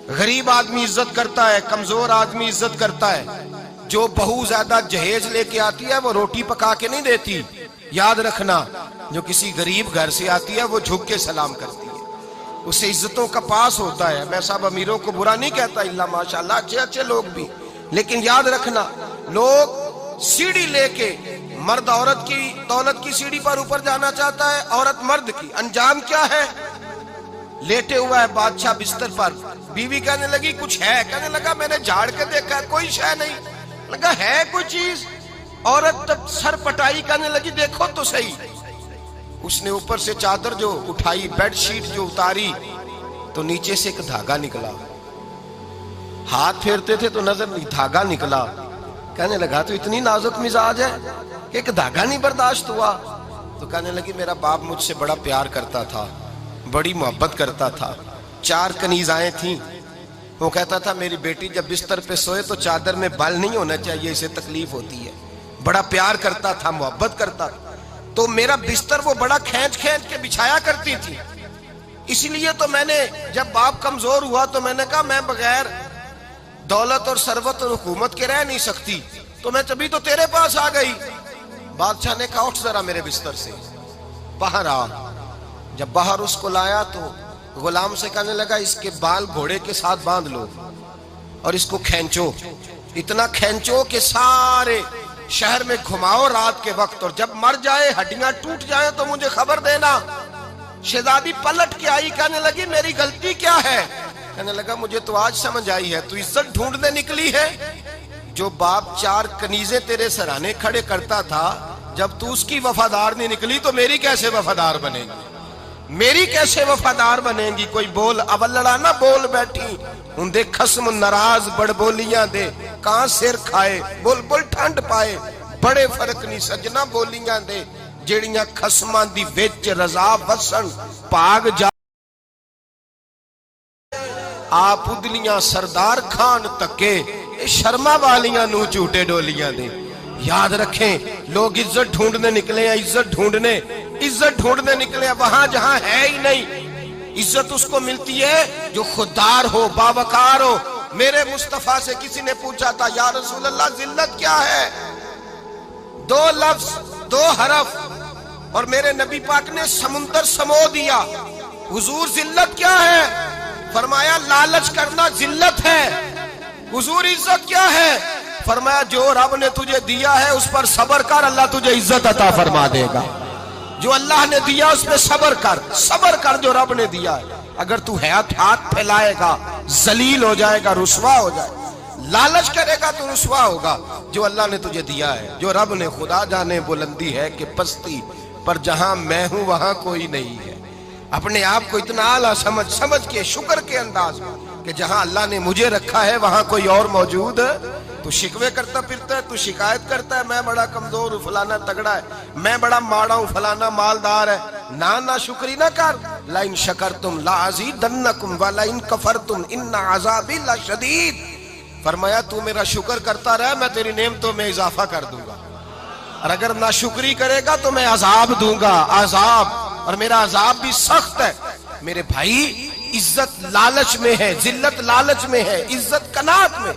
غریب آدمی عزت کرتا ہے، کمزور آدمی عزت کرتا ہے۔ جو بہو زیادہ جہیز لے کے آتی ہے وہ روٹی پکا کے نہیں دیتی، یاد رکھنا۔ جو کسی غریب گھر سے آتی ہے وہ جھک کے سلام کرتی ہے، اسے عزتوں کا پاس ہوتا ہے۔ میں سب امیروں کو برا نہیں کہتا، اللہ ماشاءاللہ اچھے اچھے لوگ بھی، لیکن یاد رکھنا لوگ سیڑھی لے کے، مرد عورت کی دولت کی سیڑھی پر اوپر جانا چاہتا ہے، عورت مرد کی، انجام کیا ہے؟ لیٹے ہوا ہے بادشاہ بستر پر، بیوی کہنے لگی کچھ ہے؟ کہنے لگا میں نے جھاڑ کے دیکھا ہے کوئی شے نہیں۔ لگا ہے کوئی چیز؟ عورت تب سر پٹائی، کہنے لگی دیکھو تو صحیح۔ اس نے اوپر سے چادر جو اٹھائی، بیڈ شیٹ جو اتاری، تو نیچے سے ایک دھاگا نکلا۔ ہاتھ پھیرتے تھے تو نظر نہیں، دھاگا نکلا۔ کہنے لگا تو اتنی نازک مزاج ہے کہ ایک دھاگا نہیں برداشت ہوا؟ تو کہنے لگی میرا باپ مجھ سے بڑا پیار کرتا تھا، بڑی محبت کرتا تھا، 4 کنیزائیں تھیں۔ وہ کہتا تھا میری بیٹی جب بستر پہ سوئے تو چادر میں بال نہیں ہونا چاہیے، اسے تکلیف ہوتی ہے۔ بڑا پیار کرتا تھا، محبت کرتا تھا، تو میرا بستر وہ بڑا کھینچ کھینچ کے بچھایا کرتی تھی۔ اسی لیے تو میں نے جب باپ کمزور ہوا تو میں نے کہا میں بغیر دولت اور ثروت اور حکومت کے رہ نہیں سکتی، تو میں تبھی تو تیرے پاس آ گئی۔ بادشاہ نے کہا اٹھ ذرا میرے بستر سے، باہر آ۔ جب باہر اس کو لایا تو غلام سے کہنے لگا اس کے بال گھوڑے کے ساتھ باندھ لو اور اس کو کھینچو، اتنا کھینچو کہ سارے شہر میں گھماؤ رات کے وقت، اور جب مر جائے ہڈیاں ٹوٹ جائیں تو مجھے خبر دینا۔ شہزادی پلٹ کے آئی، کہنے لگی میری غلطی کیا ہے؟ کہنے لگا مجھے تو آج سمجھ آئی ہے، تو عزت ڈھونڈنے نکلی ہے۔ جو باپ 4 کنیزیں تیرے سرانے کھڑے کرتا تھا، جب تو اس کی وفادار نہیں نکلی تو میری کیسے وفادار بنے گی؟ میری کیسے وفادار بنے گی؟ کوئی بول اول لڑا نہ بول بیٹھی، ان دے خصم ناراض بڑ بولیاں دے، کہاں سر کھائے بول بول ٹھنڈ پائے، بڑے فرق نہیں سجنا بولیاں دے، جیڑیاں خصماں دی وچ رضا وسن پاگ جا۔ آپ ادلیاں سردار خان تکے، شرما والیاں نو جھوٹے ڈولیاں دے۔ یاد رکھیں لوگ عزت ڈھونڈنے نکلے ہیں، عزت ڈھونڈنے نکلے ہیں وہاں جہاں ہے ہی نہیں۔ عزت اس کو ملتی ہے جو خوددار ہو، باوقار ہو۔ میرے مصطفیٰ سے کسی نے پوچھا تھا یا رسول اللہ ذلت کیا ہے؟ 2 لفظ 2 حرف، اور میرے نبی پاک نے سمندر سمو دیا۔ حضور ذلت کیا ہے؟ فرمایا لالچ کرنا ذلت ہے۔ حضور عزت کیا ہے؟ فرمایا جو رب نے تجھے دیا ہے اس پر صبر کر، اللہ تجھے عزت عطا فرما دے گا۔ جو اللہ نے دیا اس پہ صبر کر جو رب نے دیا ہے۔ اگر تو ہاتھ پھیلائے گا ذلیل ہو جائے گا، رسوا ہو جائے گا، لالچ کرے گا تو رسوا ہوگا۔ جو اللہ نے تجھے دیا ہے، جو رب نے، خدا جانے بلندی ہے کہ پستی، پر جہاں میں ہوں وہاں کوئی نہیں ہے۔ اپنے آپ کو اتنا اعلیٰ سمجھ کے شکر کے انداز میں کہ جہاں اللہ نے مجھے رکھا ہے وہاں کوئی اور موجود۔ تو شکوے کرتا پھرتا ہے، تو شکایت کرتا ہے میں بڑا کمزور ہوں، فلانا تگڑا ہے، میں بڑا ماڑا ہوں، فلانا مالدار ہے۔ نا شکری نہ کر۔ لَإِن شَكَرْتُمْ لَأَزِيدَنَّكُمْ وَلَإِن كَفَرْتُمْ إِنَّ عَذَابِي لَشَدِيدٌ۔ فرمایا تو میرا شکر کرتا رہے، میں تیری نعمتوں میں اضافہ کر دوں گا، اور اگر ناشکری کرے گا تو میں عذاب دوں گا، عذاب، اور میرا عذاب بھی سخت ہے۔ میرے بھائی عزت لالچ میں ہے، ذلت لالچ میں ہے، عزت قناعت میں۔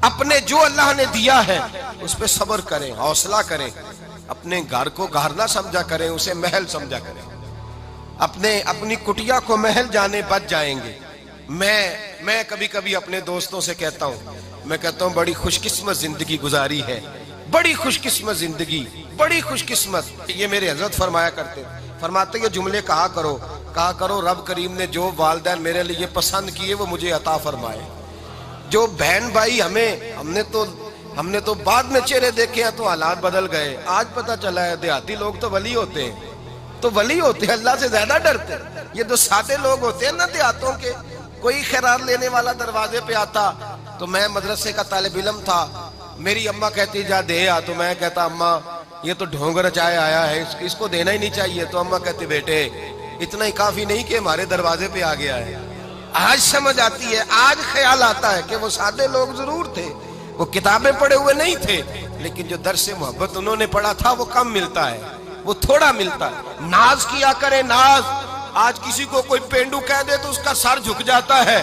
اپنے جو اللہ نے دیا ہے اس پہ صبر کریں، حوصلہ کریں، اپنے گھر کو گھر نہ سمجھا کریں، اسے محل سمجھا کریں۔ اپنی کٹیا کو محل جانے بچ جائیں گے۔ میں کبھی کبھی اپنے دوستوں سے کہتا ہوں بڑی خوش قسمت زندگی گزاری ہے، بڑی خوش قسمت زندگی، بڑی خوش قسمت۔ یہ میرے حضرت فرماتے یہ جملے کہا کرو رب کریم نے جو والدین میرے لیے پسند کیے وہ مجھے عطا فرمائے۔ جو بہن بھائی ہم نے تو بعد میں چہرے دیکھے ہیں تو حالات بدل گئے، آج پتہ چلا ہے دیہاتی لوگ تو ولی ہوتے ہیں، اللہ سے زیادہ ڈرتے ہیں۔ یہ جو سادے لوگ ہوتے ہیں نا دیہاتوں کے، کوئی خیرات لینے والا دروازے پہ آتا تو میں مدرسے کا طالب علم تھا، میری اماں کہتی جا دے آ، تو میں کہتا اماں یہ تو ڈھونگ رچائے آیا ہے، اس کو دینا ہی نہیں چاہیے۔ تو اماں کہتی بیٹے اتنا ہی کافی نہیں کہ ہمارے دروازے پہ آ گیا ہے۔ آج سمجھ آتی ہے، آج خیال آتا ہے کہ وہ سادے لوگ ضرور تھے، وہ کتابیں پڑھے ہوئے نہیں تھے، لیکن جو درس محبت انہوں نے پڑھا تھا وہ کم ملتا ہے، وہ تھوڑا ملتا ہے۔ ناز کیا کرے، ناز۔ آج کسی کو کوئی پینڈو کہہ دے تو اس کا سر جھک جاتا ہے،